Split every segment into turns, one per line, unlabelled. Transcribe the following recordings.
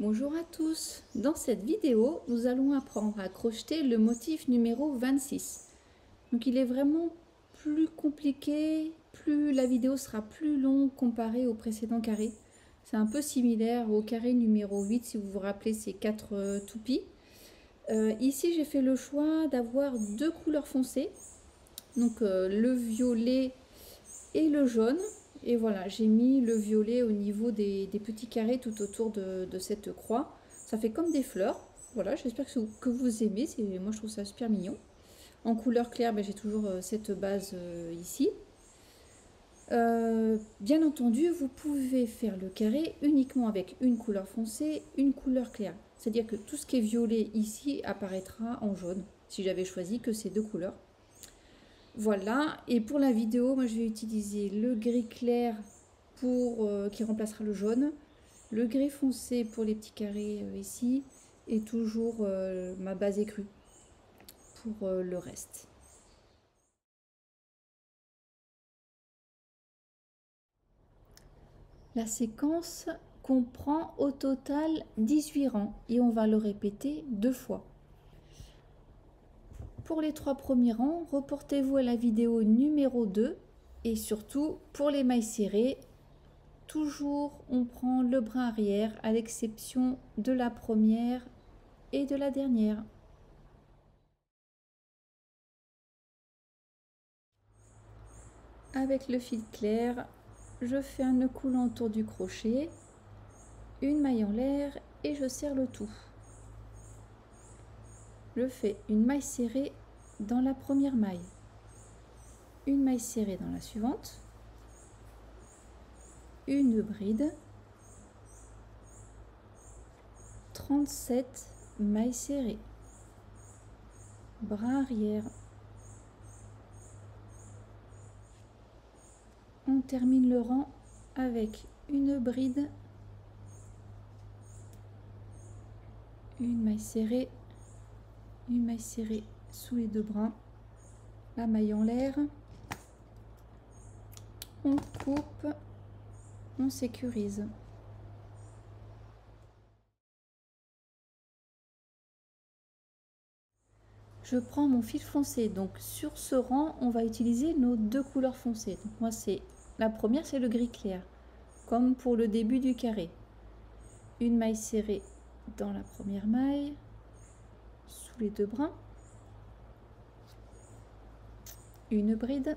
Bonjour à tous, dans cette vidéo nous allons apprendre à crocheter le motif numéro 26. Donc il est vraiment plus compliqué, plus la vidéo sera plus longue comparée au précédent carré. C'est un peu similaire au carré numéro 8 si vous vous rappelez ces 4 toupies. Ici j'ai fait le choix d'avoir deux couleurs foncées, donc le violet et le jaune. Et voilà, j'ai mis le violet au niveau des petits carrés tout autour de cette croix. Ça fait comme des fleurs. Voilà, j'espère que vous aimez. Moi, je trouve ça super mignon. En couleur claire, j'ai toujours cette base ici. Bien entendu, vous pouvez faire le carré uniquement avec une couleur foncée, une couleur claire. C'est-à-dire que tout ce qui est violet ici apparaîtra en jaune, si j'avais choisi que ces deux couleurs. Voilà, et pour la vidéo, moi je vais utiliser le gris clair qui remplacera le jaune, le gris foncé pour les petits carrés ici, et toujours ma base écrue pour le reste. La séquence comprend au total 18 rangs et on va le répéter 2 fois. Pour les 3 premiers rangs, reportez-vous à la vidéo numéro 2 et surtout pour les mailles serrées, toujours on prend le brin arrière à l'exception de la première et de la dernière. Avec le fil clair, je fais un nœud coulant autour du crochet, une maille en l'air et je serre le tout. Je fais une maille serrée dans la première maille, une maille serrée dans la suivante, une bride, 37 mailles serrées, brin arrière. On termine le rang avec une bride, une maille serrée sous les deux brins, la maille en l'air, on coupe, on sécurise. Je prends mon fil foncé, donc sur ce rang on va utiliser nos deux couleurs foncées. Donc moi la première, c'est le gris clair, comme pour le début du carré. Une maille serrée dans la première maille, sous les deux brins, une bride,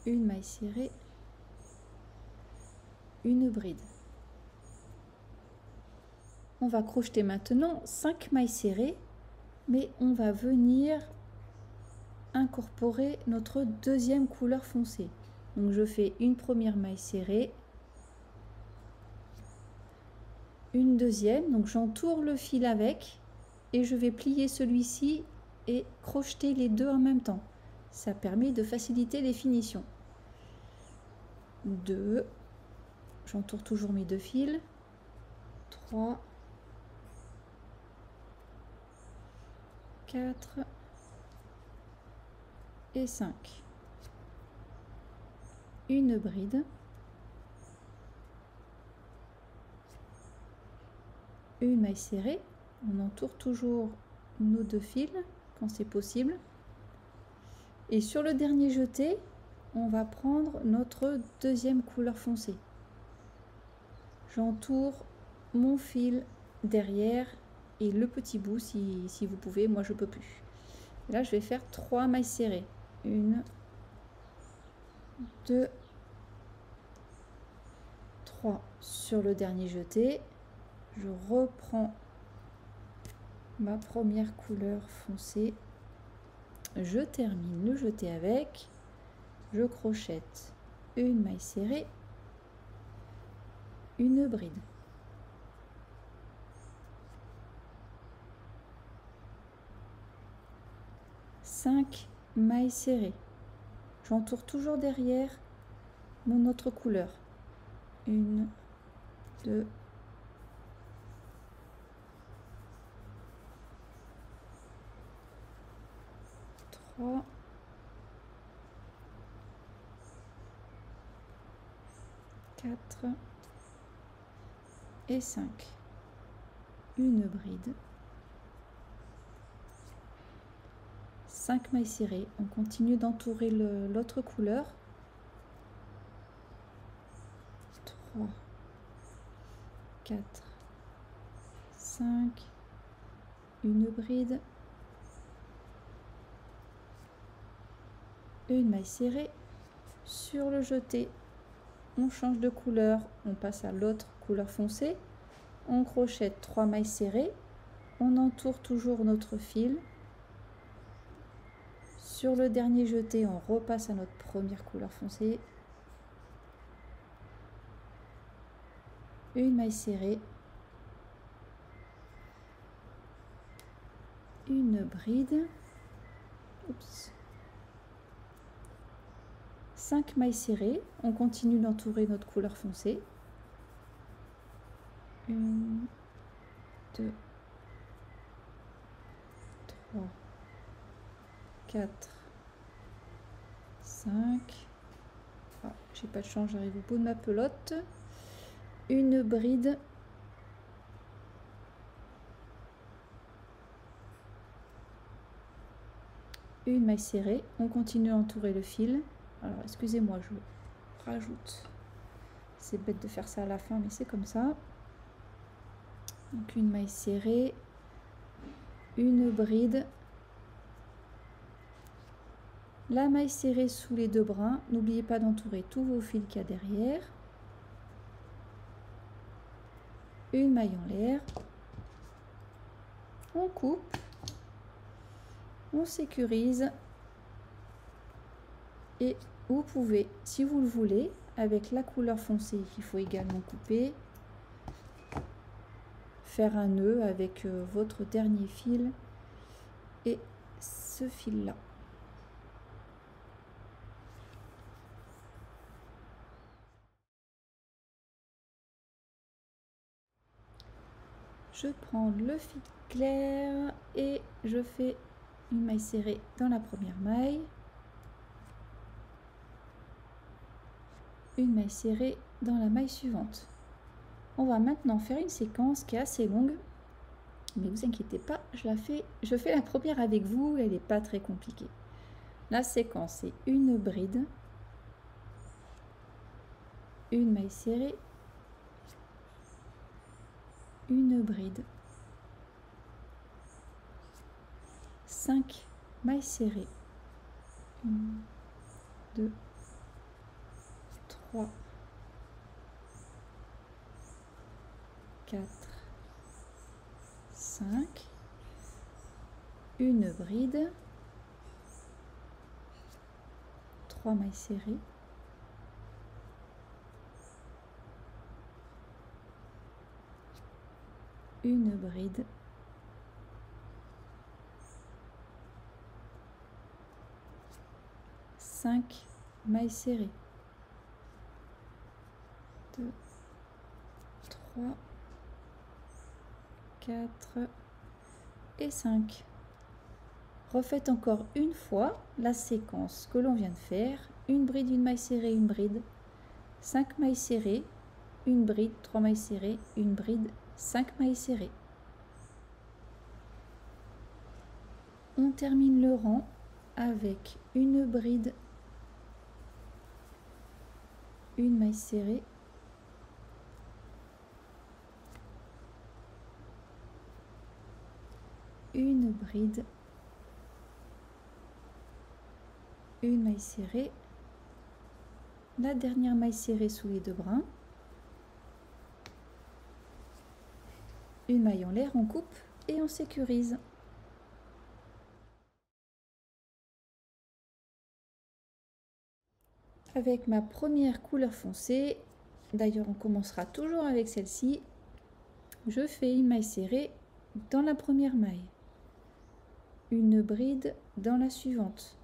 une maille serrée, une bride. On va crocheter maintenant 5 mailles serrées, mais on va venir incorporer notre deuxième couleur foncée. Donc je fais une première maille serrée, une deuxième, donc j'entoure le fil avec et je vais plier celui-ci et crocheter les deux en même temps. Ça permet de faciliter les finitions. 2, j'entoure toujours mes deux fils, 3, 4 et 5. Une bride, une maille serrée, on entoure toujours nos deux fils quand c'est possible. Et sur le dernier jeté, on va prendre notre deuxième couleur foncée. J'entoure mon fil derrière et le petit bout si vous pouvez, moi je peux plus. Et là je vais faire 3 mailles serrées. 1, 2, 3 sur le dernier jeté. Je reprends ma première couleur foncée. Je termine le jeté avec. Je crochette une maille serrée, une bride. Cinq mailles serrées. J'entoure toujours derrière mon autre couleur. 1, 2, 3, 4 4 et 5. Une bride, 5 mailles serrées. On continue d'entourer l'autre couleur. 3, 4, 5, une bride, une maille serrée. Sur le jeté, on change de couleur, on passe à l'autre couleur foncée, on crochette 3 mailles serrées, on entoure toujours notre fil. Sur le dernier jeté, on repasse à notre première couleur foncée, une maille serrée, une bride, oups, 5 mailles serrées, on continue d'entourer notre couleur foncée, 1, 2, 3, 4, 5, ah, j'ai pas de chance, j'arrive au bout de ma pelote, une bride, une maille serrée, on continue à entourer le fil. Alors excusez-moi, je rajoute, c'est bête de faire ça à la fin mais c'est comme ça. Donc une maille serrée, une bride, la maille serrée sous les deux brins, n'oubliez pas d'entourer tous vos fils qu'il y a derrière, une maille en l'air, on coupe, on sécurise et vous pouvez, si vous le voulez, avec la couleur foncée qu'il faut également couper, faire un nœud avec votre dernier fil et ce fil là. Je prends le fil clair et je fais une maille serrée dans la première maille, une maille serrée dans la maille suivante. On va maintenant faire une séquence qui est assez longue, mais vous inquiétez pas, je fais la première avec vous, elle n'est pas très compliquée. La séquence c'est une bride, une maille serrée, une bride, 5 mailles serrées, 1, 2, 3, 4, 5, une bride, 3 mailles serrées, une bride, 5 mailles serrées, 2, 3, 4 et 5. Refaites encore une fois la séquence que l'on vient de faire, une bride, une maille serrée, une bride, 5 mailles serrées, une bride, 3 mailles serrées, une bride, 5 mailles serrées. On termine le rang avec une bride, une maille serrée, une bride, une maille serrée, la dernière maille serrée sous les deux brins, une maille en l'air, on coupe et on sécurise. Avec ma première couleur foncée, d'ailleurs on commencera toujours avec celle-ci, je fais une maille serrée dans la première maille, une bride dans la suivante,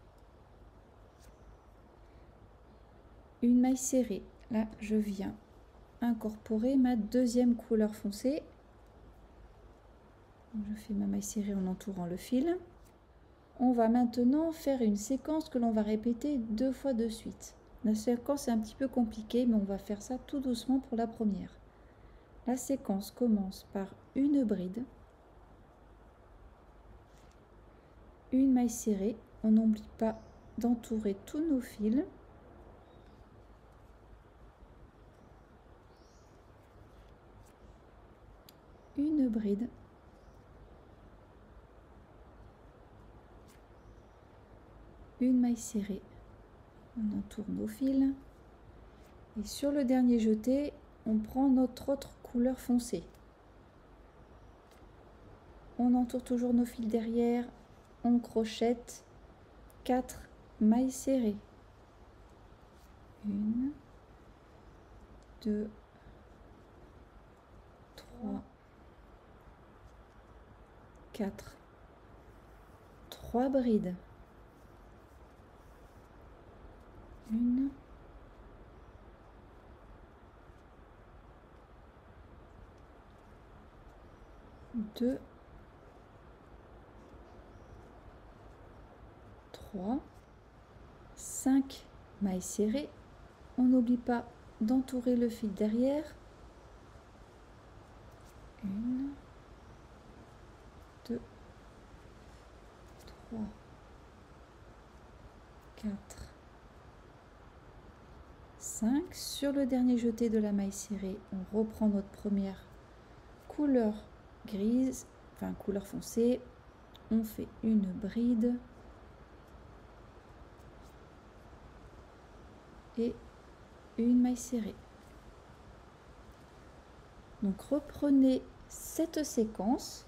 une maille serrée. Là je viens incorporer ma deuxième couleur foncée, je fais ma maille serrée en entourant le fil. On va maintenant faire une séquence que l'on va répéter 2 fois de suite. La séquence est un petit peu compliquée, mais on va faire ça tout doucement pour la première. La séquence commence par une bride, une maille serrée. On n'oublie pas d'entourer tous nos fils. Une bride, une maille serrée, on entoure nos fils et sur le dernier jeté on prend notre autre couleur foncée, on entoure toujours nos fils derrière, on crochette 4 mailles serrées, 1, 2, 3, 4, 3 brides, 1, 2, 3, 5 mailles serrées. On n'oublie pas d'entourer le fil derrière. 1, 2, 3, 4, 5. Sur le dernier jeté de la maille serrée, on reprend notre première couleur grise, enfin couleur foncée. On fait une bride et une maille serrée. Donc reprenez cette séquence,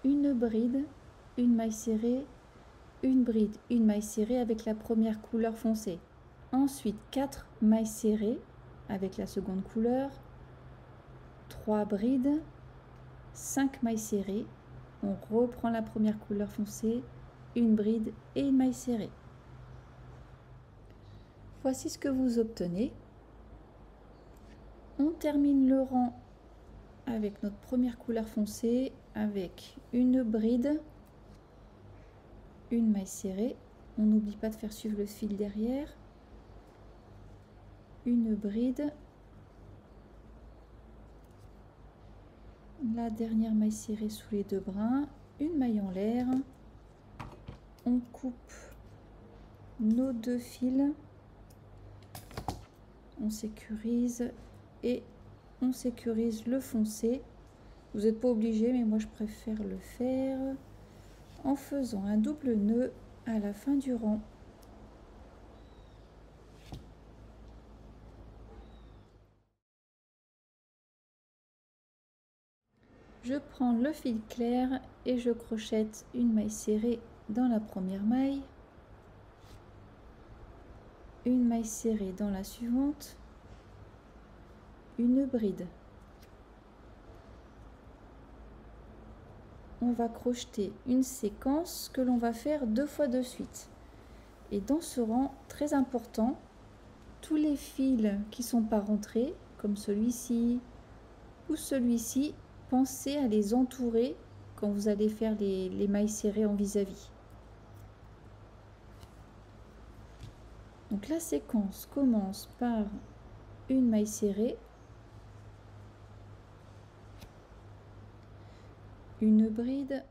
une bride, une maille serrée, une bride, une maille serrée avec la première couleur foncée. Ensuite 4 mailles serrées avec la seconde couleur, 3 brides, 5 mailles serrées, on reprend la première couleur foncée, une bride et une maille serrée. Voici ce que vous obtenez. On termine le rang avec notre première couleur foncée avec une bride, une maille serrée. On n'oublie pas de faire suivre le fil derrière. Une bride, la dernière maille serrée sous les deux brins, une maille en l'air. On coupe nos deux fils, on sécurise et on sécurise le foncé. Vous n'êtes pas obligé, mais moi je préfère le faire en faisant un double nœud à la fin du rang. Je prends le fil clair et je crochette une maille serrée dans la première maille, une maille serrée dans la suivante, une bride. On va crocheter une séquence que l'on va faire 2 fois de suite. Et dans ce rang, très important, tous les fils qui ne sont pas rentrés, comme celui-ci ou celui-ci, pensez à les entourer quand vous allez faire les mailles serrées en vis-à-vis. Donc la séquence commence par une maille serrée, une bride,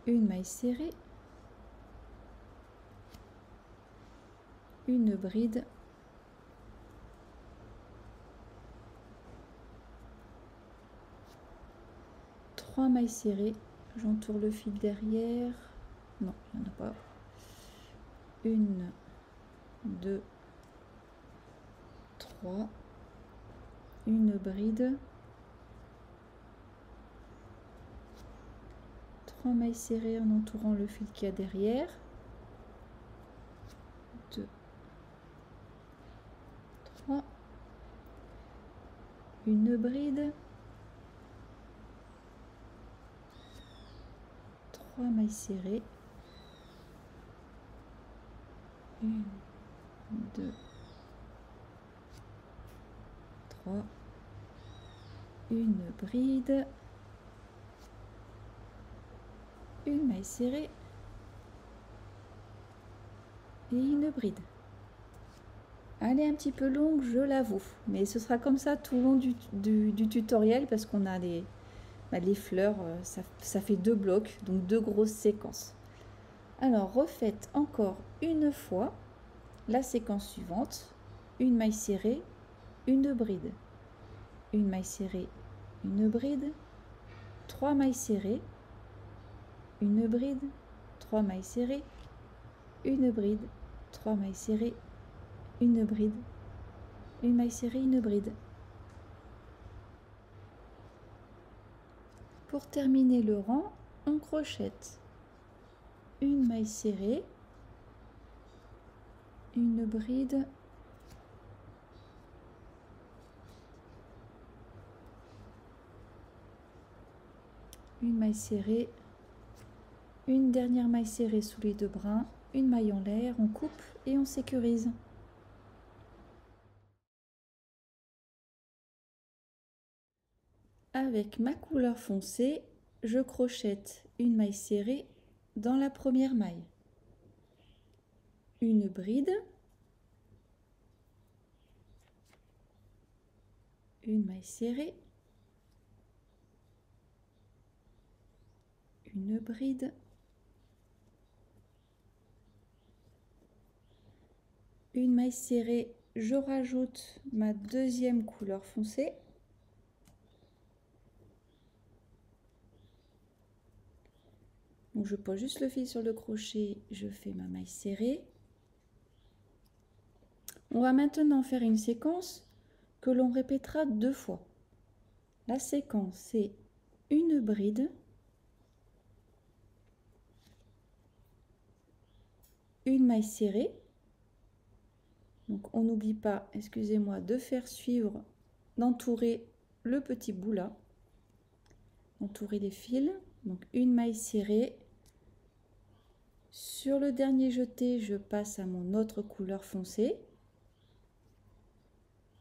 une maille serrée, une bride, trois mailles serrées, j'entoure le fil derrière, non, il n'y en a pas, une, deux, trois, une bride, 3 mailles serrées en entourant le fil qu'il y a derrière, 2, 3, une bride, 3 mailles serrées, 1, 2, 3, une bride, une maille serrée et une bride. Elle est un petit peu longue, je l'avoue, mais ce sera comme ça tout au long du tutoriel parce qu'on a les fleurs, ça fait 2 blocs, donc 2 grosses séquences. Alors refaites encore une fois la séquence suivante, une maille serrée, une bride, une maille serrée, une bride, 3 mailles serrées, une bride, 3 mailles serrées, une bride, 3 mailles serrées, une bride, une maille serrée, une bride. Pour terminer le rang, on crochette une maille serrée, une bride, une maille serrée, une dernière maille serrée sous les 2 brins, une maille en l'air, on coupe et on sécurise. Avec ma couleur foncée, je crochette une maille serrée dans la première maille, une bride, une maille serrée, une bride, une maille serrée, je rajoute ma deuxième couleur foncée, donc je pose juste le fil sur le crochet, je fais ma maille serrée. On va maintenant faire une séquence que l'on répétera 2 fois. La séquence, c'est une bride, une maille serrée. Donc on n'oublie pas, excusez-moi, de faire suivre, d'entourer le petit bout là, entourer les fils. Donc une maille serrée. Sur le dernier jeté, je passe à mon autre couleur foncée.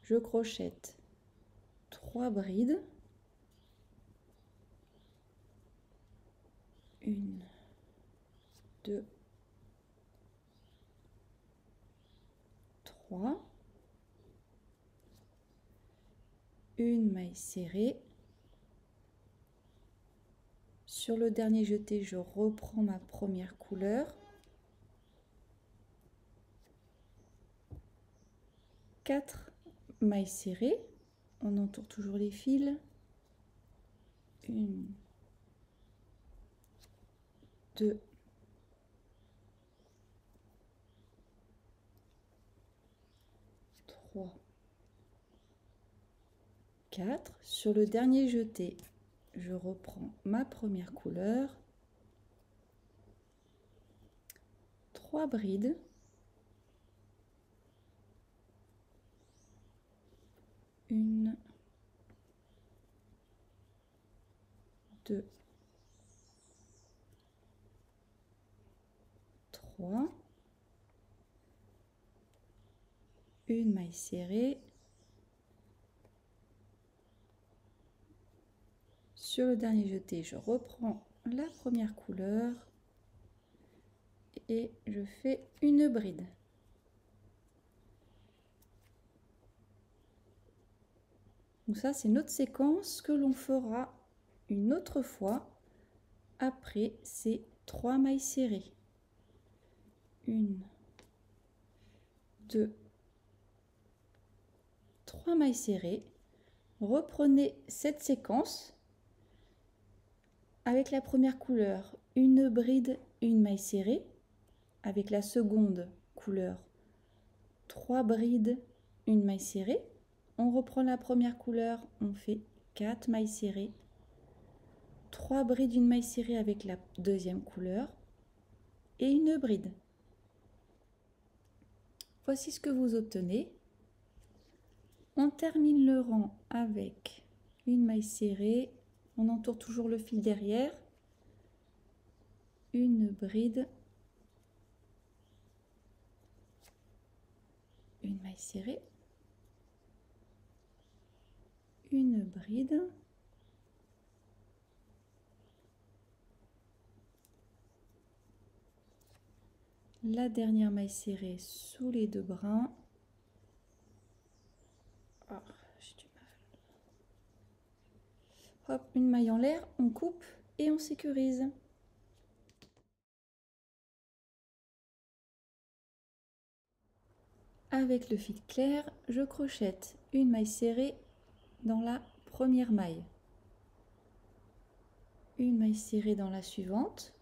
Je crochette 3 brides. 1, 2, 3. Une maille serrée. Sur le dernier jeté, je reprends ma première couleur. 4 mailles serrées. On entoure toujours les fils. 1, 2, 3, 4. Sur le dernier jeté, je reprends ma première couleur. 3 brides. 1, 2, 3. Une maille serrée. Sur le dernier jeté, je reprends la première couleur et je fais une bride. Donc ça, c'est notre séquence que l'on fera une autre fois après ces 3 mailles serrées. 1, 2, 3 mailles serrées. Reprenez cette séquence avec la première couleur, une bride, une maille serrée. Avec la seconde couleur, 3 brides, une maille serrée. On reprend la première couleur, on fait 4 mailles serrées, 3 brides, une maille serrée avec la deuxième couleur et une bride. Voici ce que vous obtenez. On termine le rang avec une maille serrée, on entoure toujours le fil derrière, une bride, une maille serrée, une bride, la dernière maille serrée sous les 2 brins. Oh, j'ai du mal. Hop, une maille en l'air, on coupe et on sécurise. Avec le fil clair, je crochette une maille serrée dans la première maille, une maille serrée dans la suivante,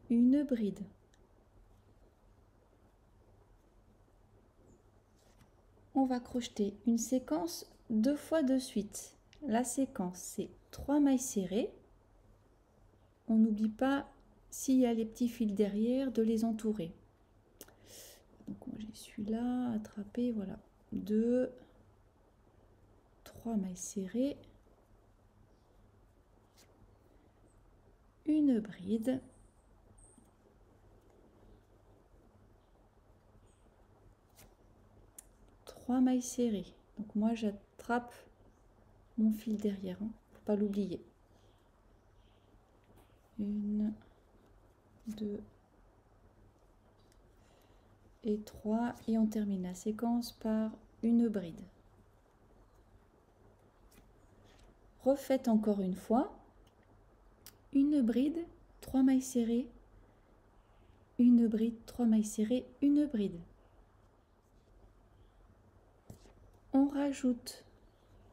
une bride. On va crocheter une séquence 2 fois de suite. La séquence, c'est 3 mailles serrées. On n'oublie pas, s'il y a les petits fils derrière, de les entourer. Donc moi j'ai celui-là, attrapé, voilà. 2, 3 mailles serrées, une bride, mailles serrées. Donc moi j'attrape mon fil derrière, hein, faut pas l'oublier. 1, 2 et 3 et on termine la séquence par une bride. Refaites encore une fois, une bride, 3 mailles serrées, une bride, 3 mailles serrées, une bride. On rajoute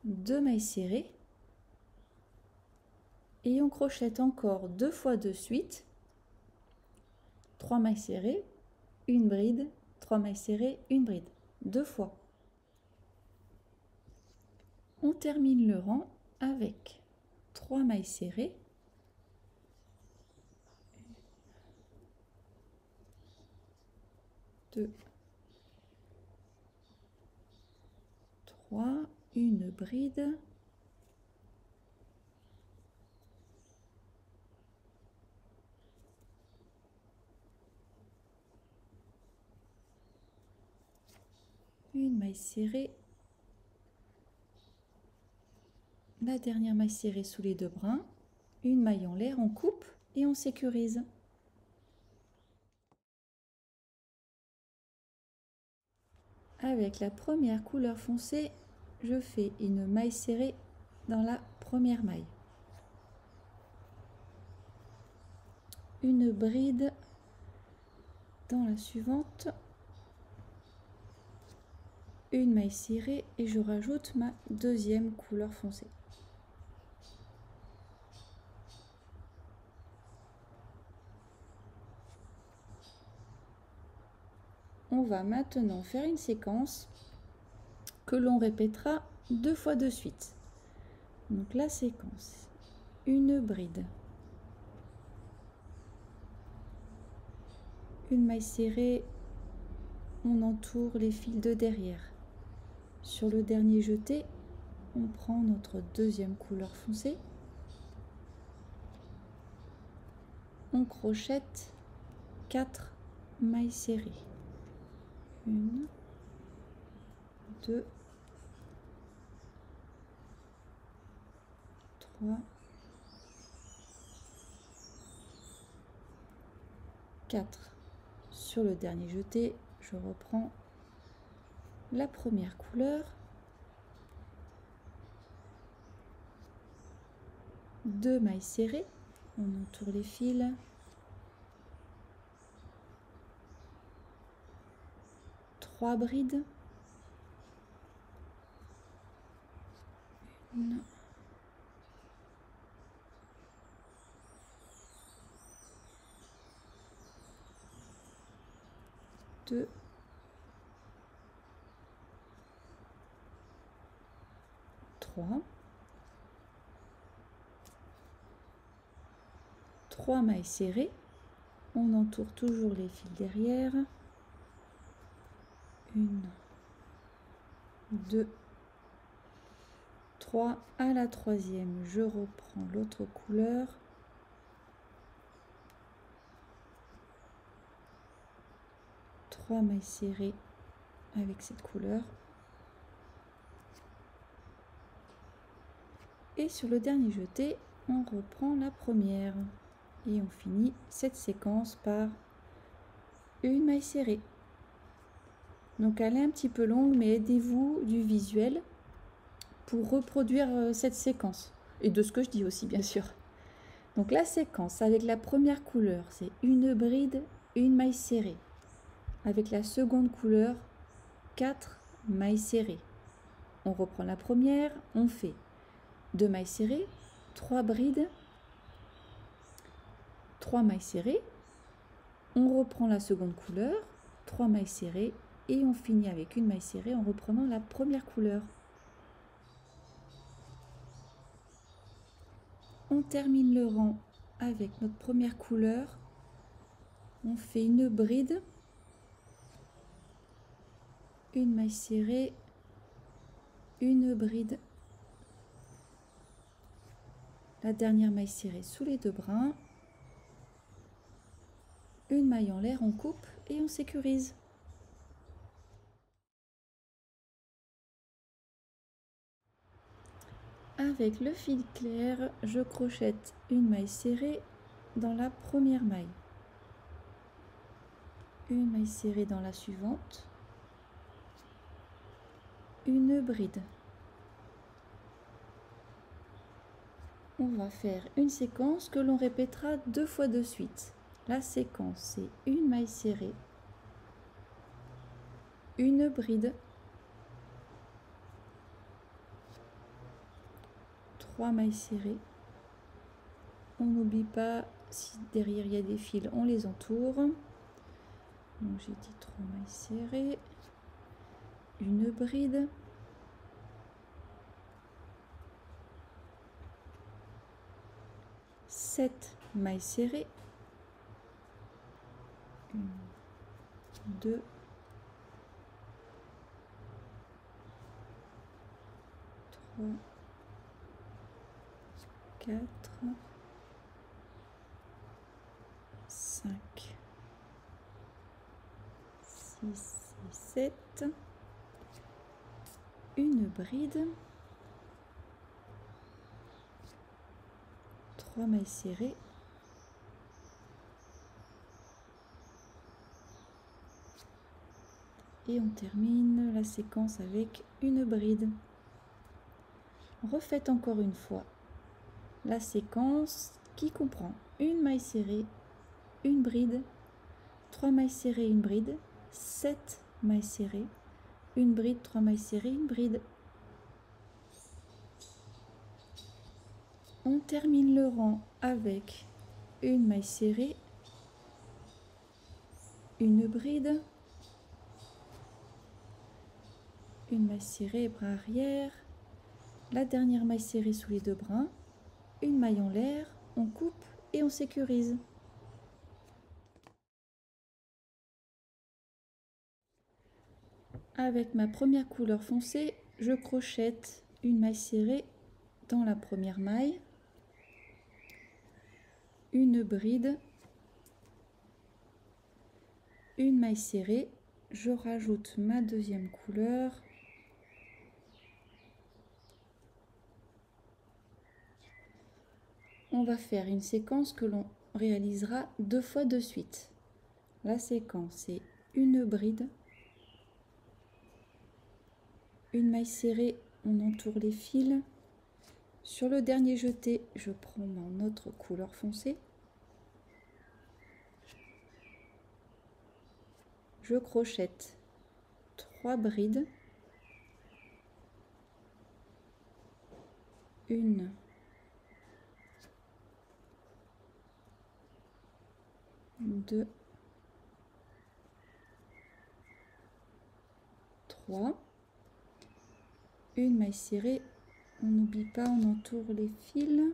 2 mailles serrées et on crochette encore 2 fois de suite, 3 mailles serrées, une bride, 3 mailles serrées, une bride, 2 fois. On termine le rang avec 3 mailles serrées, 2, 3, une bride, une maille serrée, la dernière maille serrée sous les 2 brins, une maille en l'air, on coupe et on sécurise. Avec la première couleur foncée, je fais une maille serrée dans la première maille, une bride dans la suivante, une maille serrée et je rajoute ma deuxième couleur foncée. On va maintenant faire une séquence que l'on répétera 2 fois de suite. Donc la séquence, une bride, une maille serrée, on entoure les fils de derrière. Sur le dernier jeté, on prend notre deuxième couleur foncée, on crochette 4 mailles serrées, 1, 2, 3, 4. Sur le dernier jeté, je reprends la première couleur, 2 mailles serrées, on entoure les fils, 3 brides, 1, 2, 3 mailles serrées, on entoure toujours les fils derrière, 1, 2, 3, à la troisième, je reprends l'autre couleur, 3 mailles serrées avec cette couleur, et sur le dernier jeté, on reprend la première, et on finit cette séquence par une maille serrée. Donc elle est un petit peu longue, mais aidez-vous du visuel pour reproduire cette séquence. Et de ce que je dis aussi, bien sûr. Donc la séquence avec la première couleur, c'est une bride, une maille serrée. Avec la seconde couleur, 4 mailles serrées. On reprend la première, on fait 2 mailles serrées, 3 brides, 3 mailles serrées. On reprend la seconde couleur, 3 mailles serrées et on finit avec une maille serrée en reprenant la première couleur. On termine le rang avec notre première couleur. On fait une bride, une maille serrée, une bride, la dernière maille serrée sous les 2 brins, une maille en l'air, on coupe et on sécurise. Avec le fil clair, je crochette une maille serrée dans la première maille, une maille serrée dans la suivante, une bride. On va faire une séquence que l'on répétera 2 fois de suite. La séquence, c'est une maille serrée, une bride, 3 mailles serrées. On n'oublie pas, si derrière il y a des fils, on les entoure. Donc j'ai dit 3 mailles serrées, une bride, sept mailles serrées, 1, 2, 3, 4, 5, 6 et 7, une bride, 3 mailles serrées, et on termine la séquence avec une bride. Refaites encore une fois la séquence qui comprend une maille serrée, une bride, 3 mailles serrées, une bride, 7 mailles serrées, une bride, 3 mailles serrées, une bride. On termine le rang avec une maille serrée, une bride, une maille serrée, bras arrière, la dernière maille serrée sous les 2 brins, une maille en l'air, on coupe et on sécurise. Avec ma première couleur foncée, je crochette une maille serrée dans la première maille, une bride, une maille serrée, je rajoute ma deuxième couleur, on va faire une séquence que l'on réalisera 2 fois de suite. La séquence, c'est une bride, une maille serrée, on entoure les fils. Sur le dernier jeté, je prends mon autre couleur foncée. Je crochette 3 brides, une, deux, 3, une maille serrée, on n'oublie pas, on entoure les fils.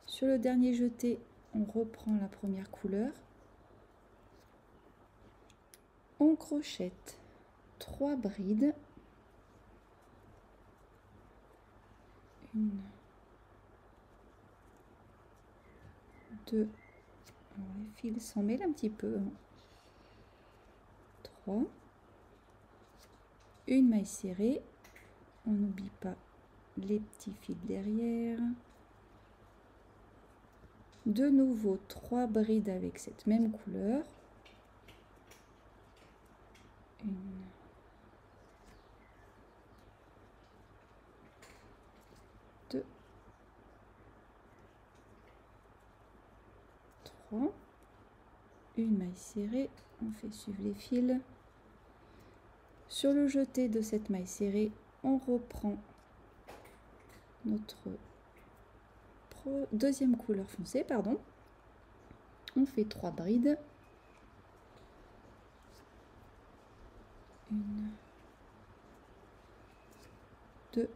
Sur le dernier jeté, on reprend la première couleur. On crochette 3 brides, une, deux, alors les fils s'en mêlent un petit peu, 3, une maille serrée, on n'oublie pas les petits fils derrière, De nouveau 3 brides avec cette même couleur. 1, 2, 3. Une maille serrée, on fait suivre les fils. Sur le jeté de cette maille serrée, on reprend notre deuxième couleur foncée, pardon. On fait 3 brides. 1, 2,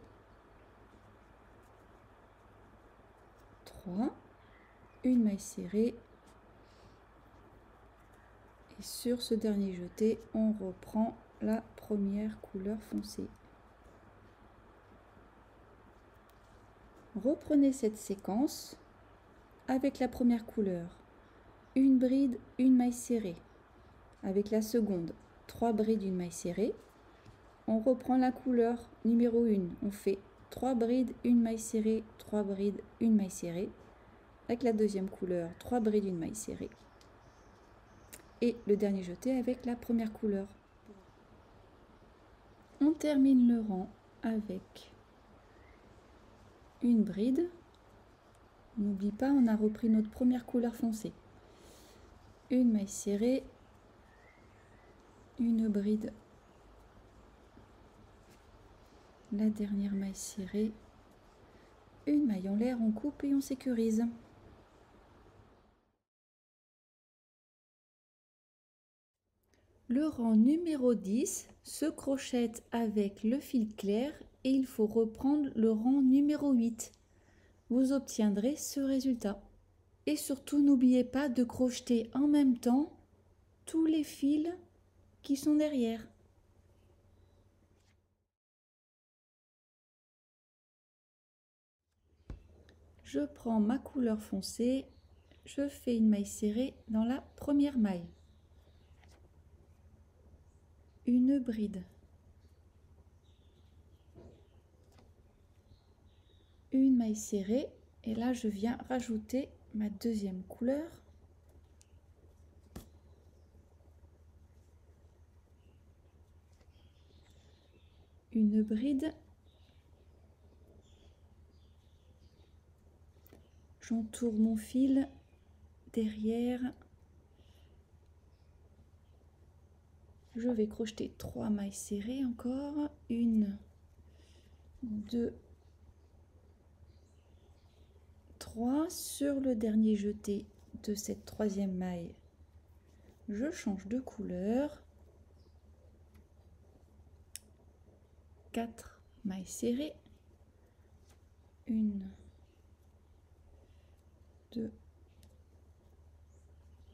3. Une maille serrée. Et sur ce dernier jeté, on reprend la première couleur foncée. Reprenez cette séquence avec la première couleur. Une bride, une maille serrée. Avec la seconde, 3 brides, une maille serrée. On reprend la couleur numéro 1. On fait 3 brides, une maille serrée, 3 brides, une maille serrée. Avec la deuxième couleur, 3 brides, une maille serrée. Et le dernier jeté avec la première couleur. On termine le rang avec une bride. N'oublie pas, on a repris notre première couleur foncée. Une maille serrée, une bride, la dernière maille serrée, une maille en l'air, on coupe et on sécurise. Le rang numéro 10 se crochette avec le fil clair et il faut reprendre le rang numéro 8. Vous obtiendrez ce résultat. Et surtout, n'oubliez pas de crocheter en même temps tous les fils qui sont derrière. Je prends ma couleur foncée, je fais une maille serrée dans la première maille. Une bride. Une maille serrée et là je viens rajouter ma deuxième couleur. Une bride. J'entoure mon fil derrière. Je vais crocheter 3 mailles serrées encore. 1, 2, 3. Sur le dernier jeté de cette troisième maille, je change de couleur. 4 mailles serrées. 1, 2,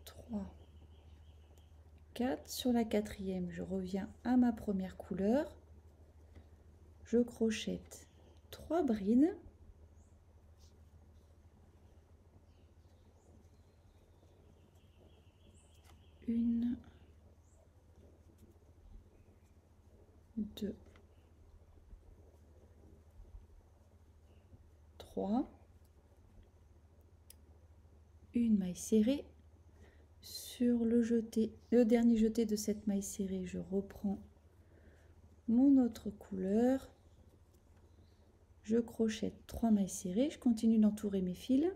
3, 4. Sur la quatrième, je reviens à ma première couleur. Je crochette 3 brides. Une, 2, 3. Une maille serrée. Sur le dernier jeté de cette maille serrée, je reprends mon autre couleur. Je crochette 3 mailles serrées. Je continue d'entourer mes fils.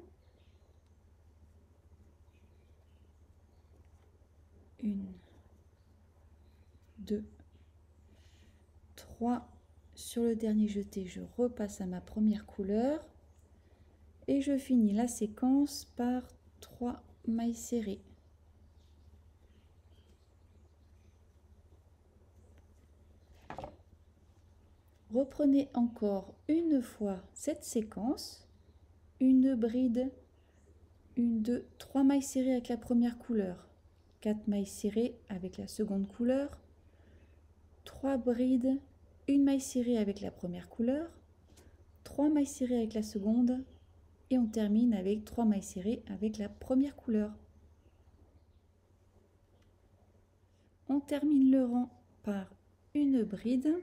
1, 2, 3. Sur le dernier jeté, je repasse à ma première couleur et je finis la séquence par 3 mailles serrées. Reprenez encore une fois cette séquence, une bride, 1, 2, 3 mailles serrées avec la première couleur, 4 mailles serrées avec la seconde couleur, 3 brides, une maille serrée avec la première couleur, 3 mailles serrées avec la seconde et on termine avec 3 mailles serrées avec la première couleur. On termine le rang par une bride,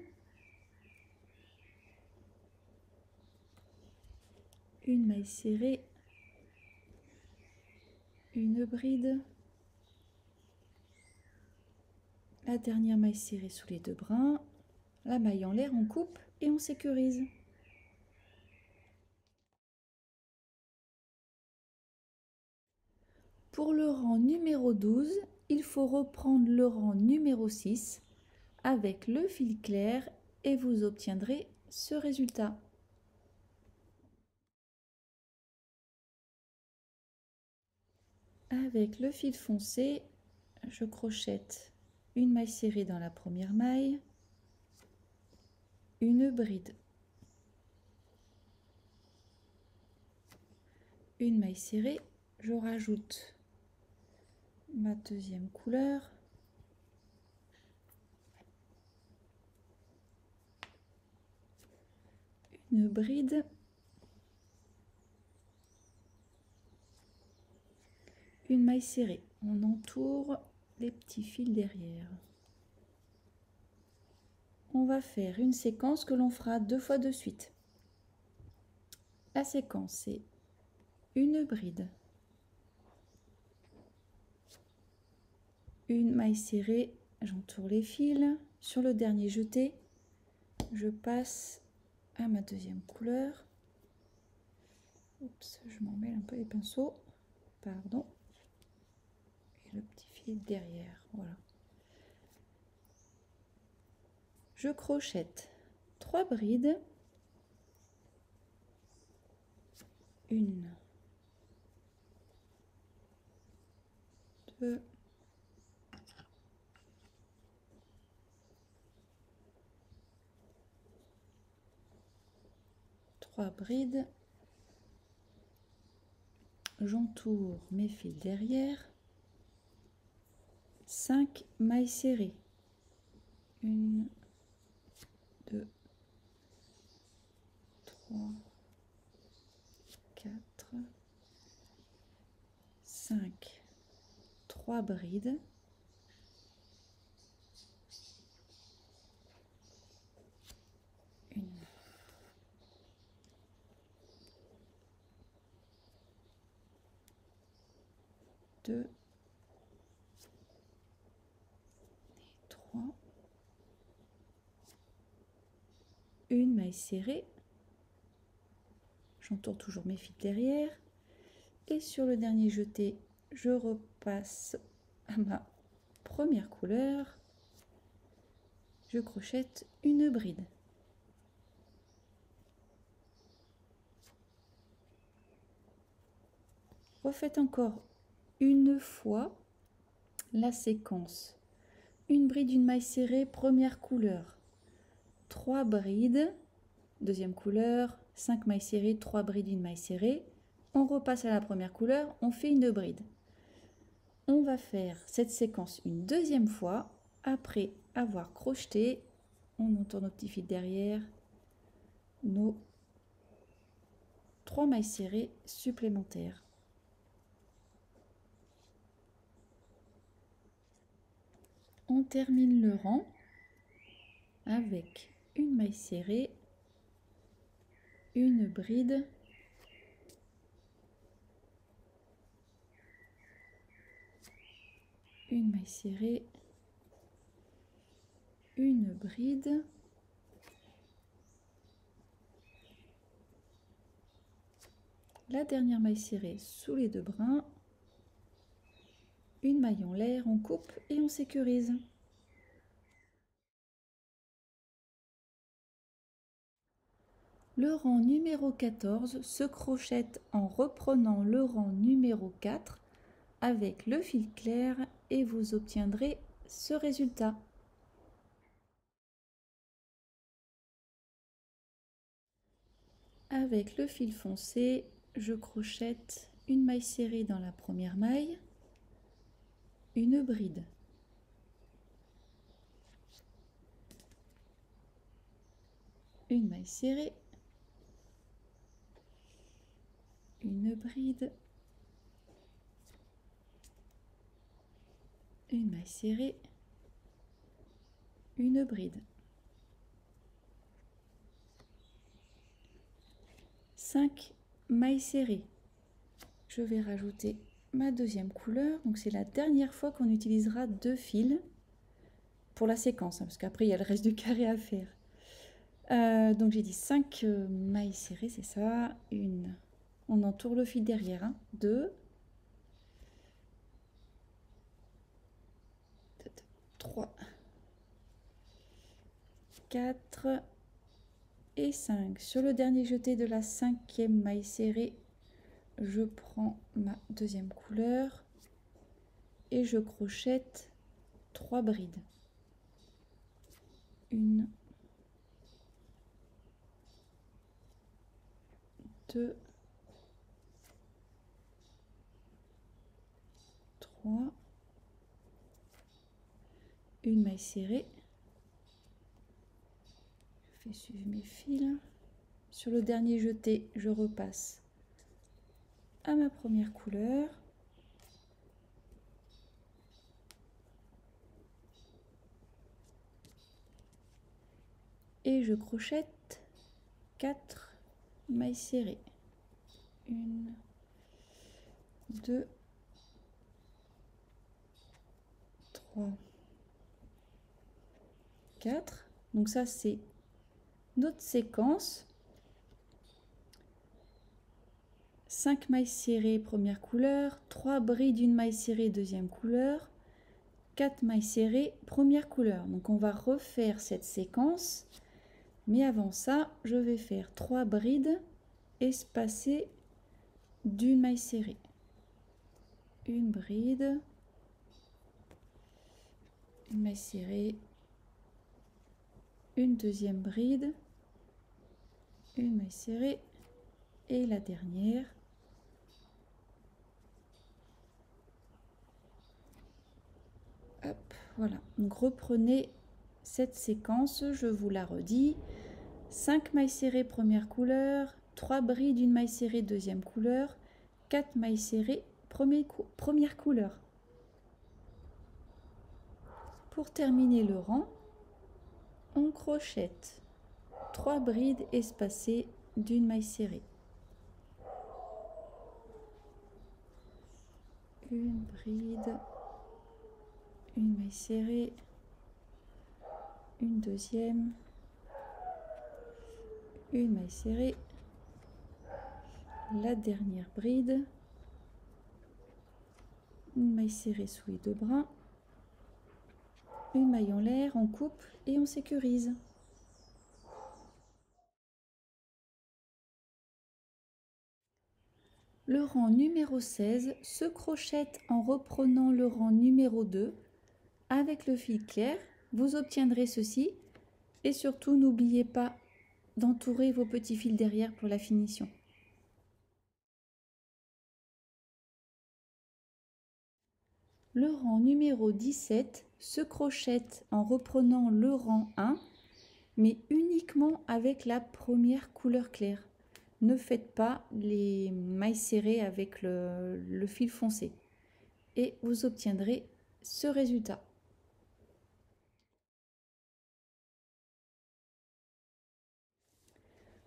une maille serrée, une bride, la dernière maille serrée sous les 2 brins, la maille en l'air, on coupe et on sécurise. Pour le rang numéro 12, il faut reprendre le rang numéro 6 avec le fil clair et vous obtiendrez ce résultat. Avec le fil foncé, je crochette une maille serrée dans la première maille, une bride, une maille serrée, je rajoute ma deuxième couleur, une bride, une maille serrée. On entoure les petits fils derrière. On va faire une séquence que l'on fera 2 fois de suite. La séquence, c'est une bride, une maille serrée, j'entoure les fils. Sur le dernier jeté, je passe à ma deuxième couleur. Oups, je m'en mêle un peu les pinceaux. Pardon. Et le petit fil derrière, voilà. Je crochette 3 brides. Une, 2, 3 brides. J'entoure mes fils derrière. 5 mailles serrées. 1, 2, 3, 4, 5, 3 brides. Une, 2, 3, une maille serrée, j'entoure toujours mes fils derrière et sur le dernier jeté je repasse à ma première couleur, je crochette une bride. Refaites encore une fois la séquence, une bride, une maille serrée, première couleur, 3 brides, deuxième couleur, 5 mailles serrées, 3 brides, une maille serrée. On repasse à la première couleur, on fait une bride. On va faire cette séquence une deuxième fois. Après avoir crocheté, on entoure nos petits fils derrière, nos 3 mailles serrées supplémentaires. On termine le rang avec une maille serrée, une bride, une maille serrée, une bride, la dernière maille serrée sous les 2 brins, une maille en l'air, on coupe et on sécurise. Le rang numéro 14 se crochette en reprenant le rang numéro 4 avec le fil clair et vous obtiendrez ce résultat. Avec le fil foncé, je crochette une maille serrée dans la première maille, une bride, une maille serrée, une bride, une maille serrée, une bride. 5 mailles serrées. Je vais rajouter ma deuxième couleur. Donc c'est la dernière fois qu'on utilisera 2 fils pour la séquence, hein, parce qu'après il y a le reste du carré à faire. Donc j'ai dit 5 mailles serrées, c'est ça. Une, on entoure le fil derrière, hein. 2, 3, 4 et 5. Sur le dernier jeté de la 5e maille serrée, je prends ma deuxième couleur et je crochette 3 brides. 1, 2, 3, une maille serrée. Je fais suivre mes fils. Sur le dernier jeté, je repasse à ma première couleur. Et je crochette 4 mailles serrées. 1, 2, 3, 4. Donc ça, c'est notre séquence. 5 mailles serrées, première couleur. 3 brides d'une maille serrée, deuxième couleur. 4 mailles serrées, première couleur. Donc on va refaire cette séquence. Mais avant ça, je vais faire 3 brides espacées d'une maille serrée. Une bride, une maille serrée, une deuxième bride, une maille serrée et la dernière. Hop, voilà. Donc reprenez cette séquence, je vous la redis. 5 mailles serrées, première couleur, 3 brides, une maille serrée, deuxième couleur, 4 mailles serrées, première couleur. Pour terminer le rang, on crochette 3 brides espacées d'une maille serrée. Une bride, une maille serrée, une deuxième, une maille serrée, la dernière bride, une maille serrée sous les 2 brins, une maille en l'air, on coupe et on sécurise. Le rang numéro 16 se crochette en reprenant le rang numéro 2 avec le fil clair. Vous obtiendrez ceci et surtout n'oubliez pas d'entourer vos petits fils derrière pour la finition. Le rang numéro 17 se crochette en reprenant le rang 1 mais uniquement avec la première couleur claire. Ne faites pas les mailles serrées avec le fil foncé et vous obtiendrez ce résultat.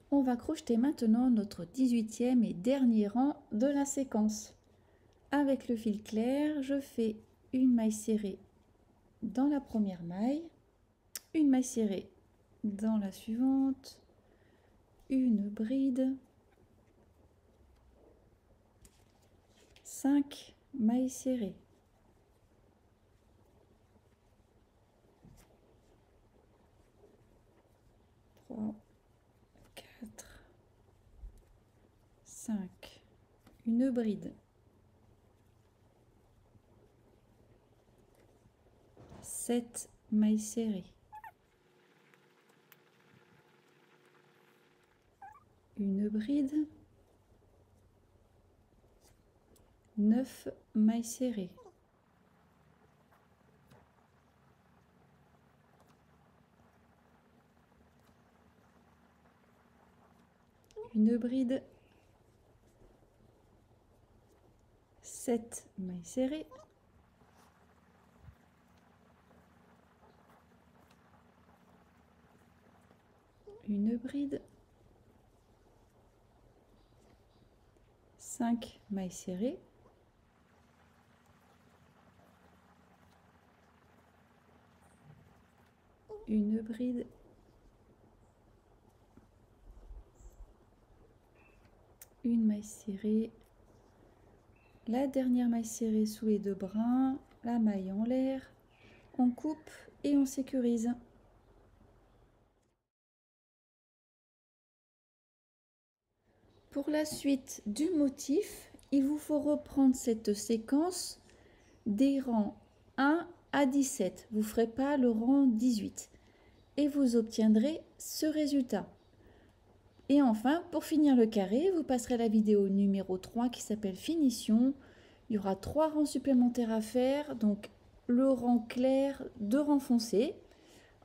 On va crocheter maintenant notre 18e et dernier rang de la séquence. Avec le fil clair, je fais une maille serrée dans la première maille, une maille serrée dans la suivante, une bride, 5 mailles serrées. Trois, 4, 5, une bride, 7 mailles serrées, une bride, 9 mailles serrées, une bride, 7 mailles serrées, une bride, 5 mailles serrées, une bride. Une maille serrée. La dernière maille serrée sous les deux brins. La maille en l'air. On coupe et on sécurise. Pour la suite du motif, il vous faut reprendre cette séquence des rangs 1 à 17. Vous ne ferez pas le rang 18. Et vous obtiendrez ce résultat. Et enfin, pour finir le carré, vous passerez à la vidéo numéro 3 qui s'appelle Finition. Il y aura 3 rangs supplémentaires à faire, donc le rang clair, 2 rangs foncés.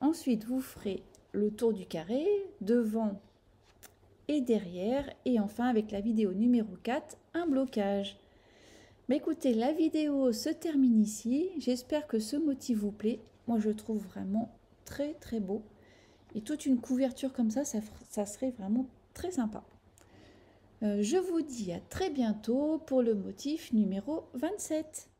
Ensuite, vous ferez le tour du carré, devant et derrière. Et enfin, avec la vidéo numéro 4, un blocage. Mais écoutez, la vidéo se termine ici. J'espère que ce motif vous plaît. Moi, je le trouve vraiment très très beau. Et toute une couverture comme ça serait vraiment très sympa. Je vous dis à très bientôt pour le motif numéro 27.